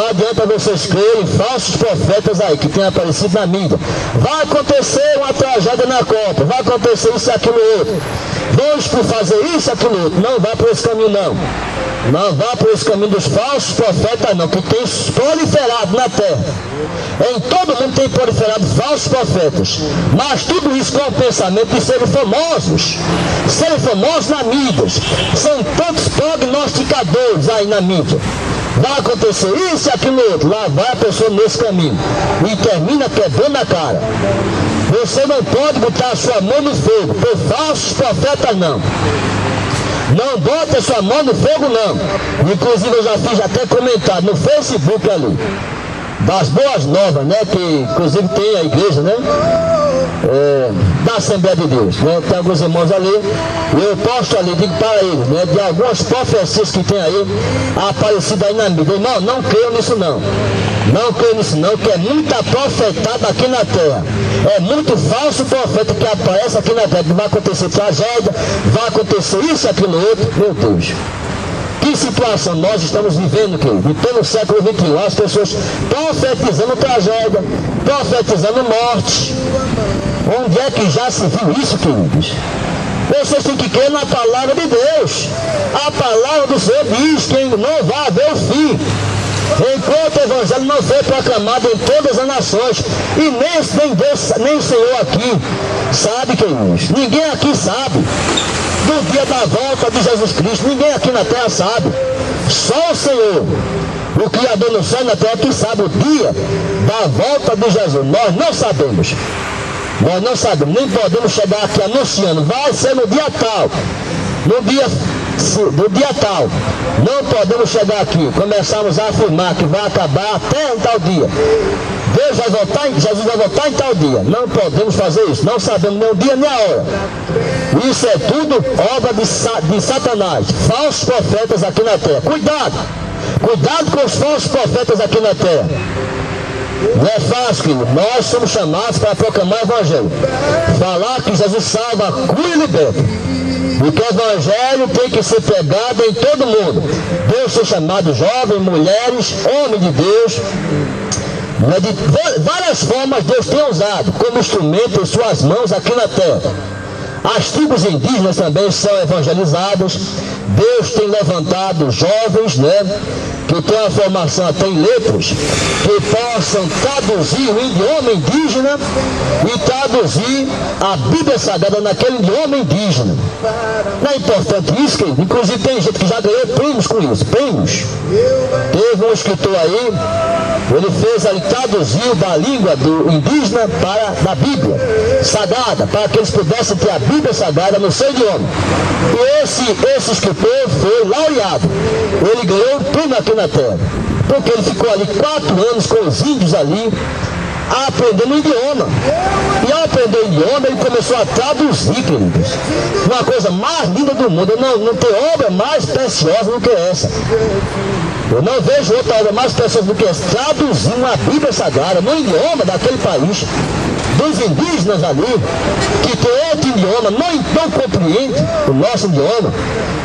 Não adianta vocês crerem falsos profetas aí que têm aparecido na mídia. Vai acontecer uma tragédia na Copa, vai acontecer isso e aquilo outro. Vamos por fazer isso e aquilo outro. Não vá por esse caminho não. Não vá por esse caminho dos falsos profetas não, que tem proliferado na terra. Em todo mundo tem proliferado falsos profetas. Mas tudo isso com o pensamento de serem famosos na mídia. São tantos prognosticadores aí na mídia. Vai acontecer isso e aquilo outro. Lá vai a pessoa nesse caminho e termina quebrando a cara. Você não pode botar a sua mão no fogo por falsos profetas não. Não bota a sua mão no fogo não. Inclusive eu já fiz até comentário no Facebook ali das Boas Novas, né? Que inclusive tem a igreja, né? Da Assembleia de Deus, né? Tem alguns irmãos ali, eu posto ali, digo para eles, né? De algumas profecias que tem aí aparecido aí na mídia. Irmão, não creiam nisso não. Não creiam nisso não, que é muita profetada aqui na terra. É muito falso profeta que aparece aqui na terra. Vai acontecer tragédia, vai acontecer isso e aquilo outro. Meu Deus. Que situação nós estamos vivendo, querido? Em todo o século XXI, as pessoas profetizando tragédia, profetizando morte. Onde é que já se viu isso, queridos? Vocês têm que crer na palavra de Deus. A palavra do Senhor diz que não vai haver o fim enquanto o evangelho não for proclamado em todas as nações. E nem Deus, nem o Senhor aqui sabe, queridos. Ninguém aqui sabe do dia da volta de Jesus Cristo. Ninguém aqui na terra sabe. Só o Senhor, o Criador no céu e na terra, que sabe o dia da volta de Jesus. Nós não sabemos. Nós não sabemos, nem podemos chegar aqui anunciando, vai ser no dia tal, no dia tal. Não podemos chegar aqui, começarmos a afirmar que vai acabar até em tal dia. Jesus vai voltar em tal dia. Não podemos fazer isso, não sabemos nem o dia nem a hora. Isso é tudo obra de Satanás, falsos profetas aqui na terra. Cuidado com os falsos profetas aqui na terra. Não é fácil, querido. Nós somos chamados para proclamar o evangelho, falar que Jesus salva, cura e liberta, e que o evangelho tem que ser pregado em todo mundo. Deus tem chamado jovens, mulheres, homens de Deus, de várias formas Deus tem usado como instrumento em suas mãos aqui na terra. As tribos indígenas também são evangelizadas. Deus tem levantado jovens, né, que têm uma formação até em letras, que possam traduzir o idioma indígena e traduzir a Bíblia Sagrada naquele idioma indígena. Não é importante isso, querido? Inclusive tem gente que já ganhou prêmios com isso, prêmios. Teve um escritor aí, ele fez ali, traduziu da língua do indígena para da Bíblia Sagrada, para que eles pudessem ter a Bíblia Sagrada no seu idioma. E esse escritor foi laureado. Ele ganhou um prêmio aqui na terra, porque ele ficou ali 4 anos com os índios ali, aprendendo o idioma. E ao aprender o idioma, ele começou a traduzir, queridos. Uma coisa mais linda do mundo. Não tem obra mais preciosa do que essa. Eu não vejo outra obra mais preciosa do que essa. Traduzir uma Bíblia Sagrada no idioma daquele país, dos indígenas ali, que tem outro idioma, não compreende o nosso idioma.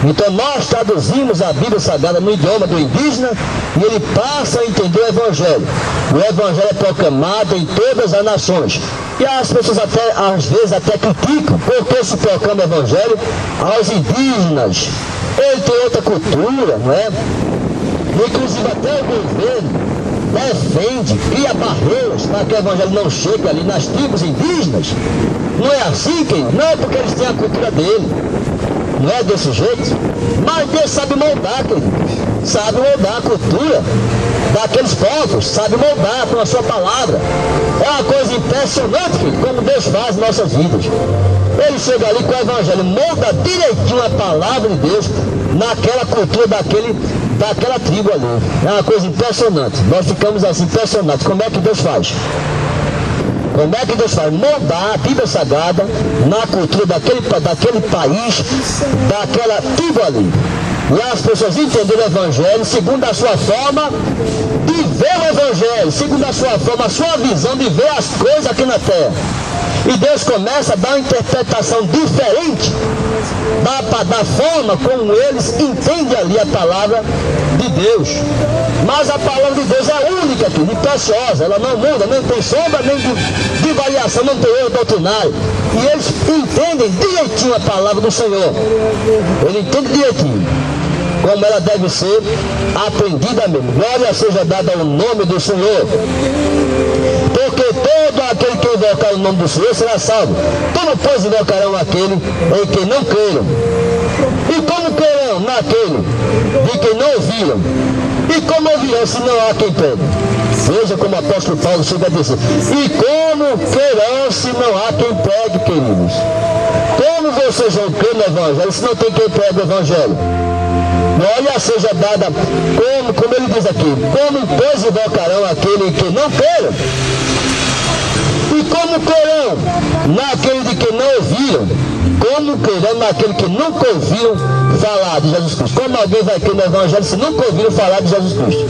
Então nós traduzimos a Bíblia Sagrada no idioma do indígena e ele passa a entender o evangelho. O evangelho é proclamado em todas as nações. E as pessoas às vezes até criticam porque se proclama o evangelho aos indígenas. Ele tem outra cultura, não é? Inclusive até o governo defende, cria barreiras para que o evangelho não chegue ali nas tribos indígenas. Não é assim, querido? Não é porque eles têm a cultura dele. Não é desse jeito. Mas Deus sabe moldar, querido. Sabe moldar a cultura daqueles povos, sabe moldar com a sua palavra. É uma coisa impressionante, querido, como Deus faz em nossas vidas. Ele chega ali com o evangelho, molda direitinho a palavra de Deus naquela cultura daquela tribo ali. É uma coisa impressionante. Nós ficamos assim impressionados. Como é que Deus faz? Como é que Deus faz? Moldar a Bíblia Sagrada na cultura daquele país, daquela tribo ali. E as pessoas entenderam o evangelho segundo a sua forma de ver o evangelho, segundo a sua forma, a sua visão de ver as coisas aqui na terra. E Deus começa a dar uma interpretação diferente da forma como eles entendem ali a palavra de Deus. Mas a palavra de Deus é graciosa, ela não muda, nem tem sombra, nem de variação, não tem erro doutrinário. E eles entendem direitinho a palavra do Senhor. Ele entende direitinho como ela deve ser aprendida mesmo. Glória seja dada ao nome do Senhor. Porque todo aquele que invocar o nome do Senhor será salvo. Como, pois, invocarão aquele em quem não creram? E como crerão naquele de quem não ouviram? E como ouvirão se não há quem pregue? Veja como o apóstolo Paulo chega a dizer: e como crerão se não há quem pregue, queridos? Como vocês vão crer no Evangelho se não tem quem pregue o Evangelho? Glória seja dada, como ele diz aqui: como pois invocarão aquele que não creram? E como crerão naquele de que não ouviram? Como crerão naquele que nunca ouviram falar de Jesus Cristo? Como alguém vai crer no Evangelho se nunca ouviram falar de Jesus Cristo?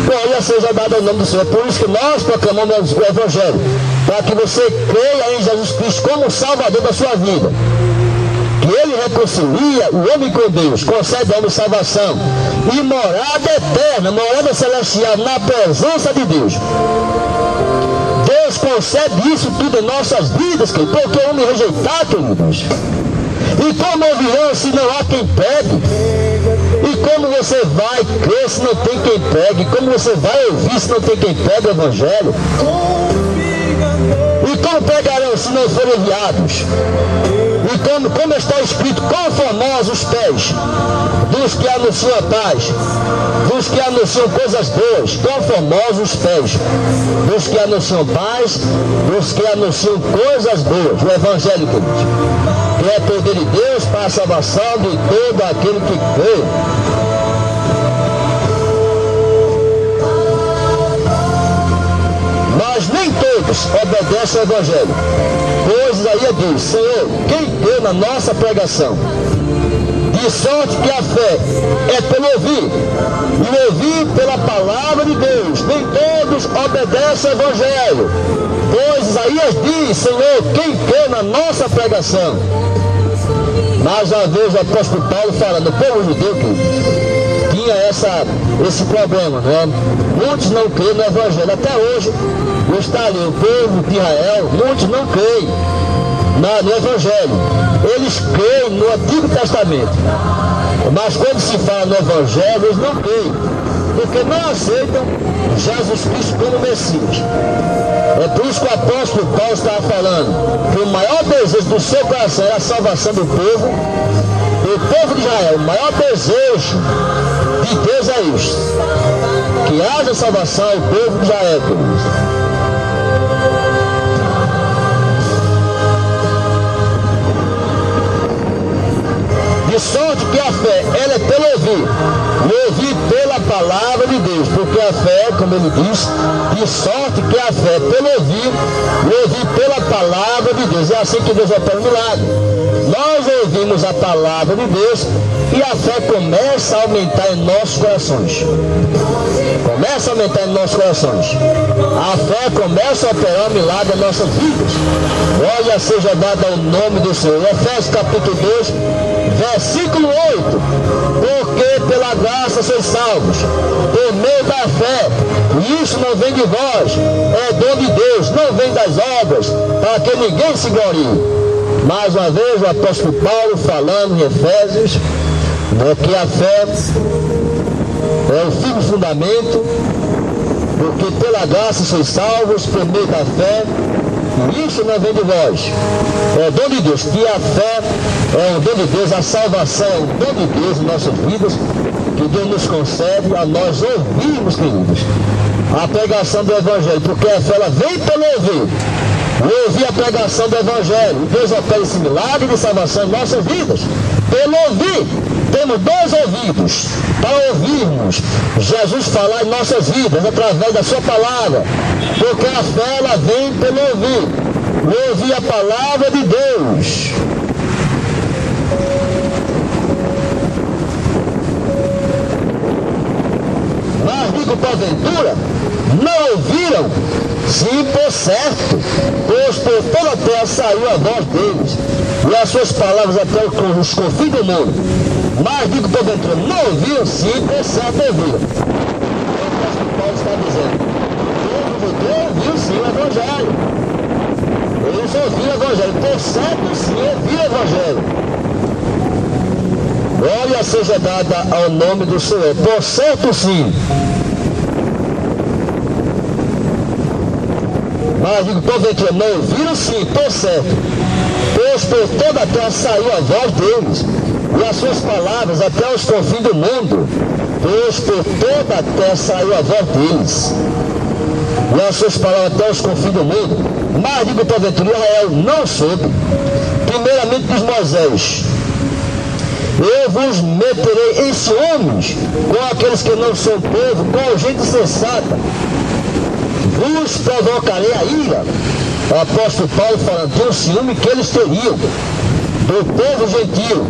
Glória seja dada ao nome do Senhor. Por isso que nós proclamamos o Evangelho, para que você creia em Jesus Cristo como Salvador da sua vida. Que Ele reconcilia o homem com Deus, concede ao homem salvação e morada eterna, morada celestial na presença de Deus. Deus concede isso tudo em nossas vidas, queridos, porque o homem rejeitar, queridos. E como ouvirão se não há quem pregue? E como você vai crer se não tem quem pregue? Como você vai ouvir se não tem quem pregue o Evangelho? E como pregarão se não forem enviados? E como está escrito: quão formosos os pés dos que anunciam a paz, dos que anunciam coisas boas. Quão formosos os pés dos que anunciam paz, dos que anunciam coisas boas. O Evangelho, queridos, que é poder de Deus para a salvação de todo aquele que crê. Mas nem todos obedecem ao Evangelho. Pois Isaías diz: Senhor, quem crê na nossa pregação? De sorte que a fé é pelo ouvir, e ouvir pela palavra de Deus. Nem todos obedecem ao Evangelho. Pois Isaías diz: Senhor, quem crê na nossa pregação? Mais uma vez o apóstolo Paulo falando: o povo judeu que tinha esse problema, né? Muitos não creem no Evangelho. Até hoje está ali o povo de Israel, muitos não creem no Evangelho. Eles creem no Antigo Testamento, mas quando se fala no Evangelho, eles não creem, porque não aceitam Jesus Cristo como Messias. É por isso que o apóstolo Paulo estava falando que o maior desejo do seu coração era a salvação do povo de Israel. O maior desejo de Deus é isso: que haja salvação ao povo de Israel. De sorte que a fé, ela é pelo ouvir, e ouvir pela palavra de Deus. Porque a fé, como ele diz, de sorte que a fé é pelo ouvir, e ouvir pela palavra de Deus. É assim que Deus opera o milagre. Nós ouvimos a palavra de Deus e a fé começa a aumentar em nossos corações. Começa a aumentar em nossos corações. A fé começa a operar o milagre em nossas vidas. Glória seja dada ao nome do Senhor. Efésios capítulo 2, versículo 8. Porque pela graça sois salvos, por meio da fé. E isso não vem de vós, é dom de Deus, não vem das obras, para que ninguém se glorie. Mais uma vez o apóstolo Paulo falando em Efésios, que a fé é o firme fundamento, porque pela graça sois salvos por meio da fé, e isso não vem de vós, é dom de Deus. Que a fé é um dom de Deus, a salvação é um dom de Deus em nossas vidas, que Deus nos concede a nós ouvirmos, queridos, a pregação do Evangelho, porque a fé ela vem pelo ouvir. Ouvir a pregação do Evangelho, e Deus opera esse milagre de salvação em nossas vidas, pelo ouvir. Temos dois ouvidos para ouvirmos Jesus falar em nossas vidas, através da sua palavra, porque a fé ela vem pelo ouvir, ouvir a palavra de Deus. Mas digo porventura, não ouviram? Sim, por certo, pois por toda a terra saiu a voz deles, e as suas palavras até os confins do mundo. Mas digo porventura, não ouviram? Sim, por certo ouviram. É o que o Paulo está dizendo. evangelho. Por certo, sim, ouvi o evangelho. Glória seja dada ao nome do Senhor. Por certo, sim. Mas digo, porventura, não ouviram, sim, por certo. Pois por toda a terra saiu a voz deles, e as suas palavras até os confins do mundo. Pois por toda a terra saiu a voz deles, e as suas palavras até os confins do mundo. Mas digo, porventura, Israel não soube. Primeiramente diz Moisés: eu vos meterei em ciúmes com aqueles que não são povo, com gente sensata. Vos provocarei a ira. O apóstolo Paulo falando de um ciúme que eles teriam do povo gentil,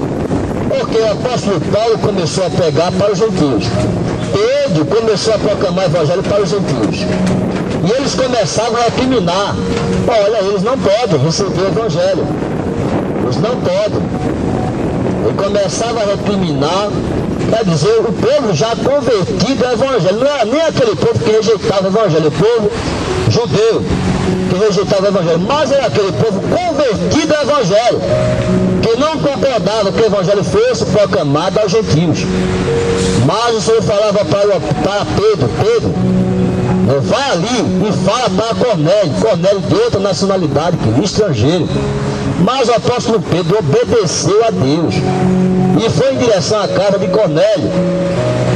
porque o apóstolo Paulo começou a pregar para os gentios. Pedro começou a proclamar o evangelho para os gentios. E eles começavam a recriminar: olha, eles não podem receber o evangelho. Eles não podem. Ele começava a recriminar, quer dizer, o povo já convertido ao evangelho. Não era nem aquele povo que rejeitava o evangelho, o povo judeu que rejeitava o evangelho, mas era aquele povo convertido ao evangelho, que não concordava que o evangelho fosse proclamado aos gentios. Mas o Senhor falava para Pedro: Pedro, vai ali e fala para Cornélio de outra nacionalidade, que estrangeiro. Mas o apóstolo Pedro obedeceu a Deus e foi em direção à casa de Cornélio,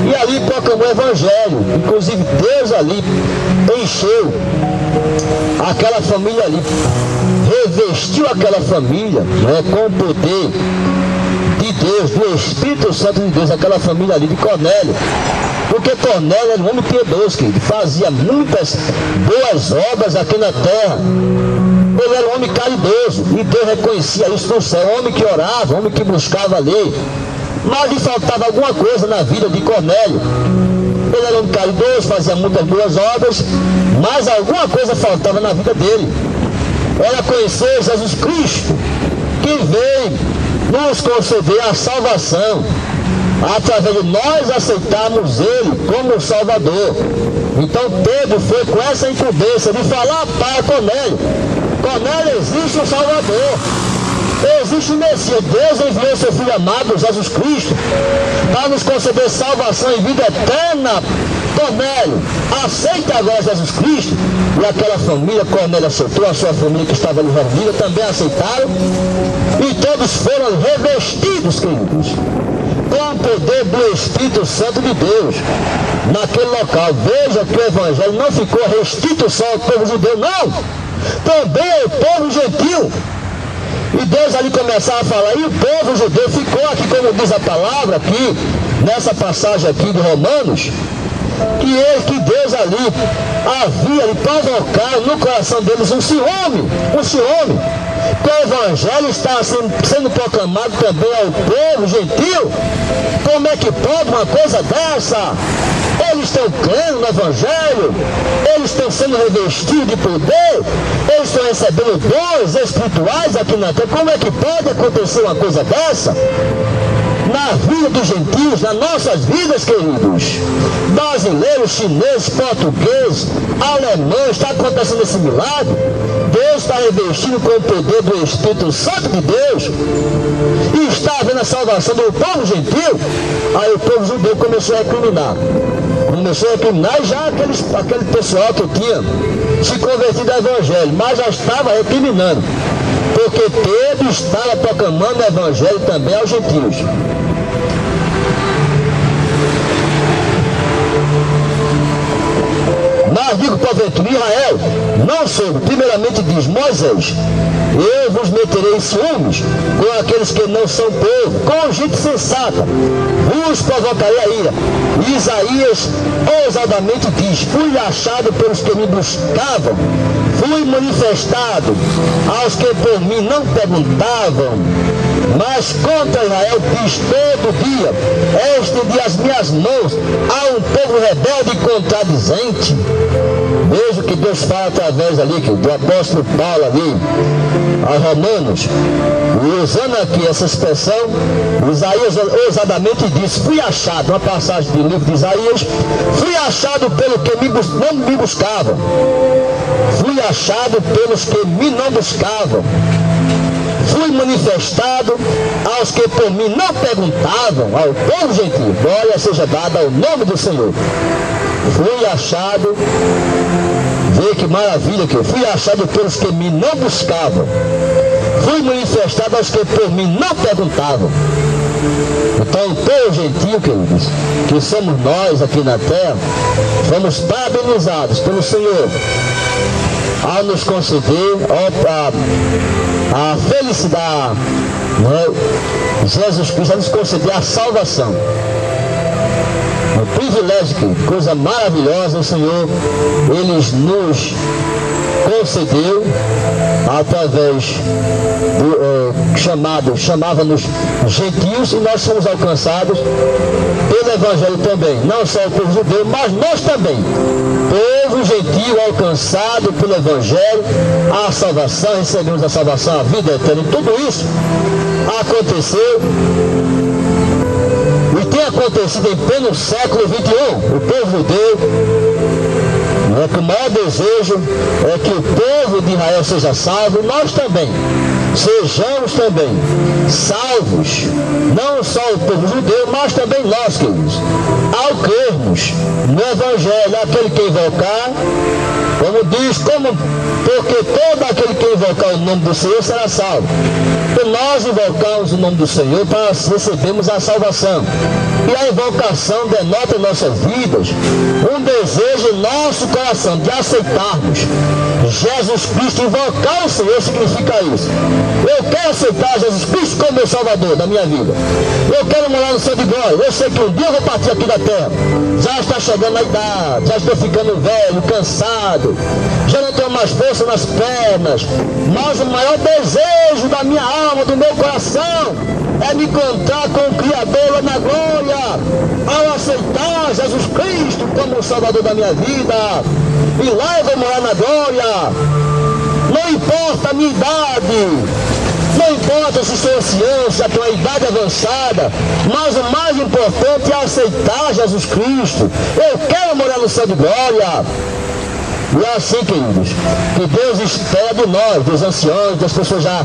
e ali proclamou o evangelho. Inclusive Deus ali encheu aquela família ali, revestiu aquela família, né, com o poder de Deus, do Espírito Santo de Deus, aquela família ali de Cornélio. Porque Cornélio era um homem piedoso, que fazia muitas boas obras aqui na terra. Ele era um homem caridoso, e Deus reconhecia isso no céu. Um homem que orava, um homem que buscava a lei. Mas lhe faltava alguma coisa na vida de Cornélio. Ele era um homem caridoso, fazia muitas boas obras, mas alguma coisa faltava na vida dele. Era conhecer Jesus Cristo, que veio nos conceder a salvação, através de nós aceitarmos Ele como Salvador. Então Pedro foi com essa incumbência de falar para Cornélio: Cornélio, existe um Salvador, existe o Messias. Deus enviou seu Filho amado, Jesus Cristo, para nos conceder salvação e vida eterna. Cornélio, aceita agora Jesus Cristo. E aquela família, Cornélio aceitou, a sua família que estava ali reunida também aceitaram, e todos foram revestidos, queridos, com o poder do Espírito Santo de Deus naquele local. Veja que o evangelho não ficou restrito só ao povo judeu, não, também ao povo gentil. E Deus ali começava a falar, e o povo judeu ficou aqui, como diz a palavra aqui, nessa passagem aqui de Romanos, que Deus ali havia ali provocado no coração deles um ciúme, que o evangelho está sendo proclamado também ao povo gentil. Como é que pode uma coisa dessa? Eles estão crendo no evangelho, eles estão sendo revestidos de poder, eles estão recebendo dons espirituais aqui na terra. Como é que pode acontecer uma coisa dessa na vida dos gentios, nas nossas vidas, queridos? Brasileiros, chineses, portugueses, alemães, está acontecendo esse milagre. Deus está revestindo com o poder do Espírito Santo de Deus, e está havendo a salvação do povo gentil. Aí o povo judeu começou a recriminar, e já aquele pessoal que tinha se convertido ao evangelho, mas já estava recriminando, porque Pedro estava proclamando o evangelho também aos gentios. Mas digo, porventura, Israel não soube. Primeiramente diz Moisés: eu vos meterei em ciúmes com aqueles que não são povo, com gente sensata, vos provocarei a ira. Isaías ousadamente diz: fui achado pelos que me buscavam, fui manifestado aos que por mim não perguntavam. Mas contra Israel diz todo dia: estendi as minhas mãos a um povo rebelde e contradizente. Veja que Deus fala através ali do apóstolo Paulo ali a Romanos, e usando aqui essa expressão, Isaías ousadamente diz: fui achado, uma passagem do livro de Isaías, fui achado pelo que não me buscavam. Fui achado pelos que me não buscavam. Fui manifestado aos que por mim não perguntavam, ao povo gentil. Glória seja dada ao nome do Senhor. Fui achado, vê que maravilha que eu fui achado pelos que me não buscavam. Fui manifestado aos que por mim não perguntavam. Então o povo gentil, queridos, que somos nós aqui na terra, fomos parabenizados pelo Senhor ao nos conceder a felicidade, né? Jesus Cristo a nos conceder a salvação. Um privilégio, que coisa maravilhosa o Senhor, Ele nos concedeu através do chamava-nos gentios, e nós fomos alcançados pelo Evangelho também, não só o povo judeu, mas nós também, povo gentil alcançado pelo Evangelho, a salvação, recebemos a salvação, a vida eterna. E tudo isso aconteceu e tem acontecido em pleno século XXI. O povo judeu, que o maior desejo é que o povo de Israel seja salvo, nós também sejamos também salvos, não só o povo judeu, mas também nós, queridos, ao crermos no Evangelho. Aquele que invocar, como diz, porque todo aquele que invocar o nome do Senhor será salvo. Então nós invocamos o nome do Senhor para recebermos a salvação. E a invocação denota em nossas vidas um desejo em nosso coração de aceitarmos Jesus Cristo. Invocar o Senhor significa isso. Eu quero aceitar Jesus Cristo como meu Salvador da minha vida. Eu quero morar no céu de glória. Eu sei que um dia eu vou partir aqui da terra. Já está chegando a idade, já estou ficando velho, cansado, já não tenho mais força nas pernas, mas o maior desejo da minha alma, do meu coração, é me encontrar com o Criador lá na glória, ao aceitar Jesus Cristo como o Salvador da minha vida. E lá eu vou morar na glória. Não importa a minha idade, não importa se sou ancião, se já tenho uma idade avançada, mas o mais importante é aceitar Jesus Cristo. Eu quero morar no céu de glória. E é assim, queridos, que Deus espera de nós, dos anciãos, das pessoas já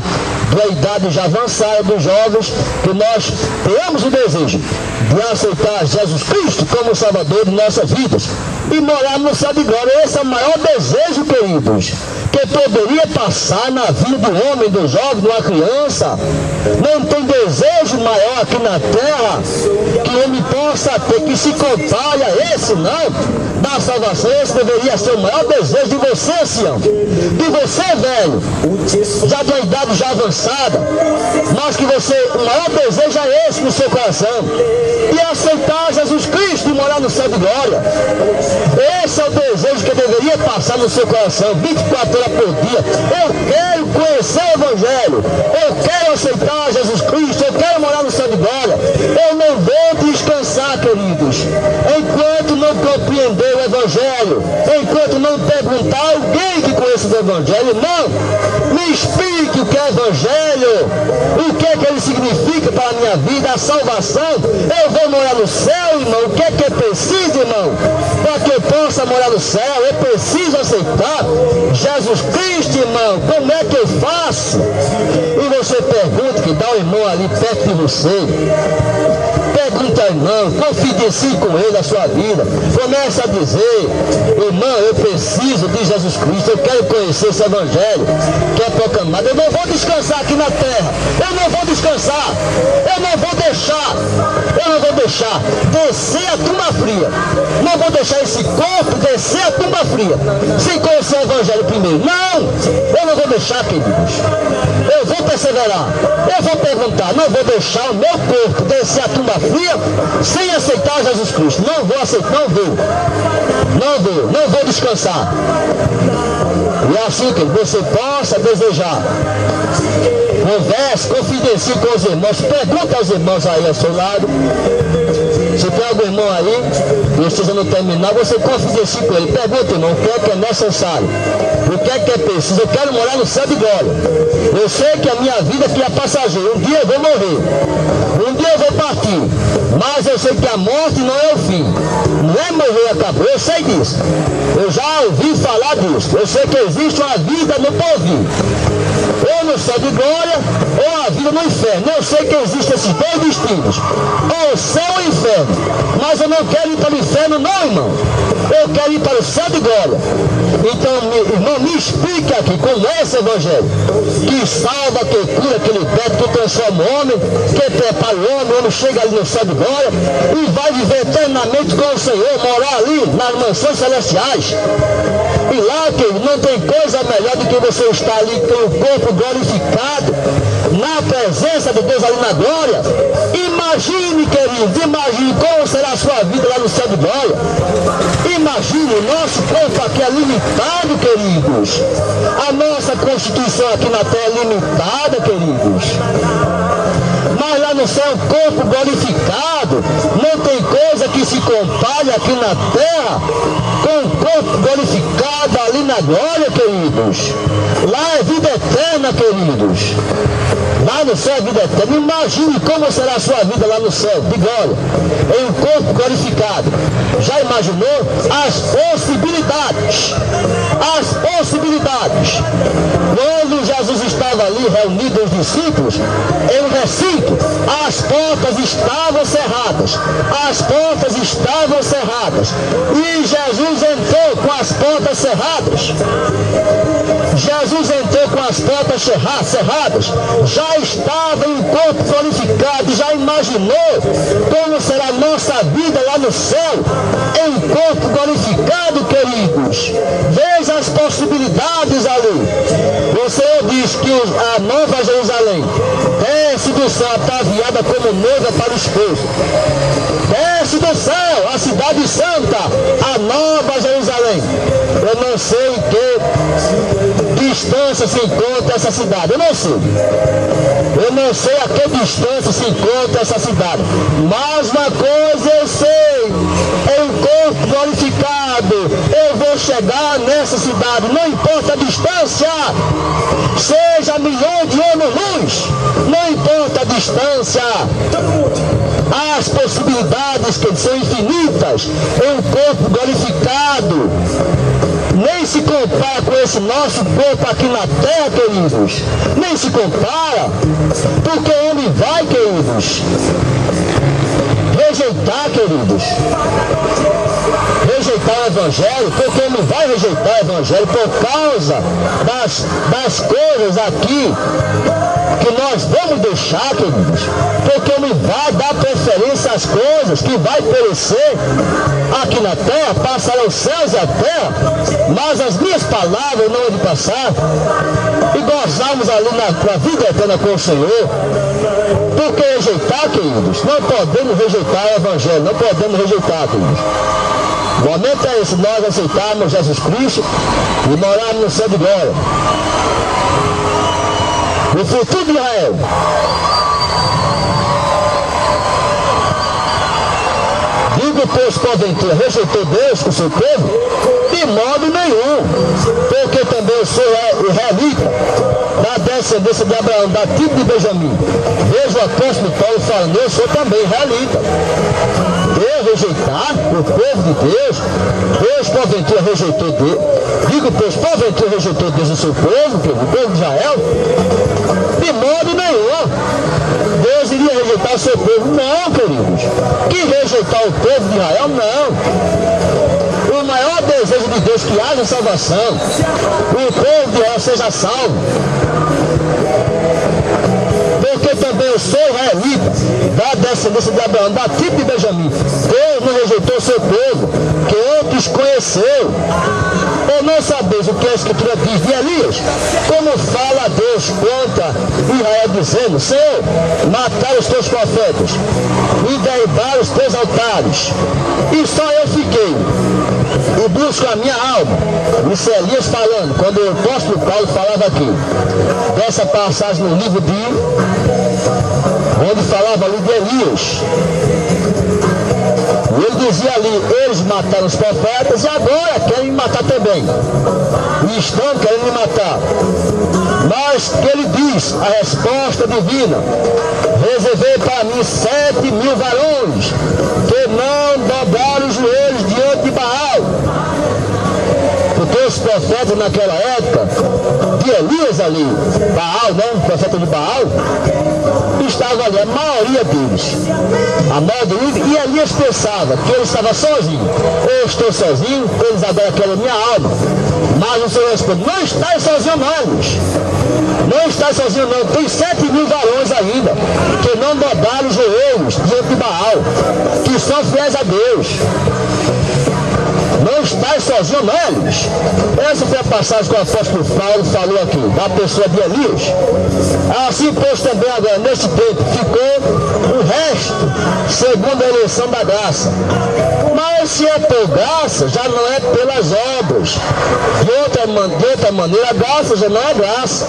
da idade já avançada, dos jovens, que nós tenhamos o desejo de aceitar Jesus Cristo como Salvador de nossas vidas e morar no céu de glória. Esse é o maior desejo, queridos, que poderia passar na vida do homem, do jovem, de uma criança. Não tem desejo maior aqui na terra que o homem possa ter, que se compare a esse, não, da salvação. Esse deveria ser o maior desejo de você, ancião, de você, velho, já de uma idade já avançada, mas que você, o maior desejo é esse no seu coração, de aceitar Jesus Cristo e morar no céu de glória. Esse é o desejo que deveria passar no seu coração 24 horas por dia. Eu quero conhecer o Evangelho, eu quero aceitar Jesus Cristo, eu quero morar no céu de glória. Eu não vou descansar, queridos, enquanto não compreender o Evangelho, enquanto não perguntar a alguém que conheça o Evangelho. Não, me explique o que é Evangelho, o que é que ele significa para a minha vida, a salvação. Eu vou morar no céu, irmão. O que é preciso, irmão, para que eu possa morar no céu? Eu preciso aceitar Jesus Cristo, irmão. Como é que eu faço? E você pergunta, que dá um irmão ali perto de você, pergunta ao irmão, confidencie com ele a sua vida. Começa a dizer: irmão, eu preciso de Jesus Cristo, eu quero conhecer esse Evangelho que é proclamado. Eu não vou descansar aqui na terra, eu não vou descansar, eu não vou deixar descer a tumba fria, não vou deixar esse corpo descer a tumba fria sem conhecer o Evangelho primeiro. Não, eu não vou deixar, queridos. Eu vou perseverar, eu vou perguntar, não vou deixar o meu corpo descer a tumba fria sem aceitar Jesus Cristo. Não vou aceitar, não vou descansar. E é assim que você possa desejar. Converse, confidencie com os irmãos, pergunta aos irmãos aí ao seu lado. Se tem algum irmão aí e esteja no terminal, você confidencie com ele. Pergunta, irmão, o que é necessário, o que é preciso. Eu quero morar no céu de glória. Eu sei que a minha vida aqui é passageira. Um dia eu vou morrer, um dia eu vou partir, mas eu sei que a morte não é o fim, não é morrer e acabou. Eu sei disso, eu já ouvi ouvi falar disso. Eu sei que existe uma vida no porvir, ou no céu de glória, ou a vida no inferno. Eu sei que existem esses dois destinos, ou o céu ou o inferno. Mas eu não quero ir para o inferno não, irmão. Eu quero ir para o céu de glória. Então, irmão, me explique aqui como é esse evangelho que salva, que cura, que liberta, que transforma o homem, que prepara o homem chega ali no céu de glória e vai viver eternamente com o Senhor, morar ali nas mansões celestiais. E lá, querido, não tem coisa melhor do que você estar ali com o corpo glorificado, na presença de Deus ali na glória. Imagine, querido, imagine como será a sua vida lá no céu de glória. Imagine, o nosso corpo aqui é limitado, queridos. A nossa constituição aqui na terra é limitada, queridos. Mas lá no céu, corpo glorificado, não tem coisa que se compare aqui na terra com o corpo glorificado ali na glória, queridos. Lá é vida eterna, queridos. Lá no céu é vida eterna. Imagine como será a sua vida lá no céu, de glória, em um corpo glorificado. Já imaginou as possibilidades? As possibilidades. Quando Jesus estava ali reunido os discípulos em um recinto, as portas estavam cerradas. As portas estavam cerradas. E Jesus entrou com as portas cerradas. Jesus entrou com as portas cerradas. Já estava em um corpo glorificado. Já imaginou como será a nossa vida lá no céu, em um corpo glorificado, queridos? Veja as possibilidades ali. O Senhor diz que a Nova Jerusalém desce do céu ataviada como noiva para o esposo. Desce do céu, a cidade santa, a Nova Jerusalém. Eu não sei em que distância se encontra essa cidade. Eu não sei. Eu não sei a que distância se encontra essa cidade. Mas uma coisa eu sei. É um corpo glorificado. Eu vou chegar nessa cidade. Não importa a distância. Seja milhões de anos-luz. Não importa a distância. As possibilidades que são infinitas em um corpo glorificado. Nem se compara com esse nosso corpo aqui na terra, queridos. Nem se compara. Porque o homem vai, queridos, rejeitar, queridos. Rejeitar o Evangelho, porque ele vai rejeitar o Evangelho por causa das coisas aqui que nós vamos deixar, queridos. Porque ele vai dar preferência às coisas que vai perecer aqui na terra, passarão os céus e a terra, mas as minhas palavras não hão de passar, e gozarmos ali na vida eterna com o Senhor. Porque rejeitar, queridos, não podemos rejeitar o Evangelho, não podemos rejeitar, queridos. O momento é esse, nós aceitarmos Jesus Cristo e morarmos no céu de glória. O futuro de Israel. Digo, pois, porventura, rejeitou Deus com seu povo? De modo nenhum. Porque também eu sou israelita, da descendência de Abraão, da tribo de Benjamim. Veja o apóstolo Paulo falando, eu sou também israelita. Deus rejeitar o povo de Deus? Deus porventura rejeitou Deus? Digo, pois, porventura rejeitou Deus o seu povo, o povo de Israel? De modo nenhum. Deus iria rejeitar o seu povo? Não, queridos. Que rejeitar o povo de Israel? Não. O maior desejo de Deus que haja salvação. O povo de Israel seja salvo. Porque também eu sou israelita, da descendência de Abraão, da tribo de Benjamim. Deus não rejeitou o seu povo, que outros conheceu. Ou não sabeis o que a Escritura diz de Elias? Como fala Deus contra Israel, dizendo, Senhor, mataram os teus profetas e derribaram os teus altares, e só eu fiquei e busco a minha alma. Isso é Elias falando, quando o apóstolo Paulo falava aqui dessa passagem no livro onde falava ali de Elias. E ele dizia ali, eles mataram os profetas e agora querem me matar também. E estão querendo me matar. Mas que ele diz, a resposta divina, reservei para mim 7.000 varões que não dobraram os joelhos diante de Baal. Porque o profetas naquela época, de Elias ali, Baal, né? O profeta de Baal, estava ali, a maioria deles. A maioria, e Elias pensava que ele estava sozinho. Eu estou sozinho, eles agora querem minha alma. Mas o Senhor responde, não está sozinho não, Elias. Não está sozinho não, tem 7.000 varões ainda, que não dobraram os joelhos diante de Baal, que são fiéis a Deus. Não está sozinho não, Elias. Essa foi a passagem que o apóstolo Paulo falou aqui, da pessoa de Elias. Assim, pois, também agora, neste tempo, ficou o resto, segundo a eleição da graça. Mas se é por graça, já não é pelas obras. De outra maneira, a graça já não é graça.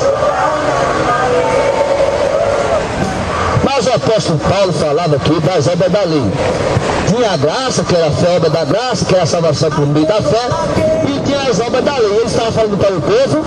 Mas o apóstolo Paulo falava aqui das obras da lei. Tinha a graça, que era a fé, a obra da graça, que era a salvação por meio da fé, e tinha as obras da lei. Ele estava falando para o povo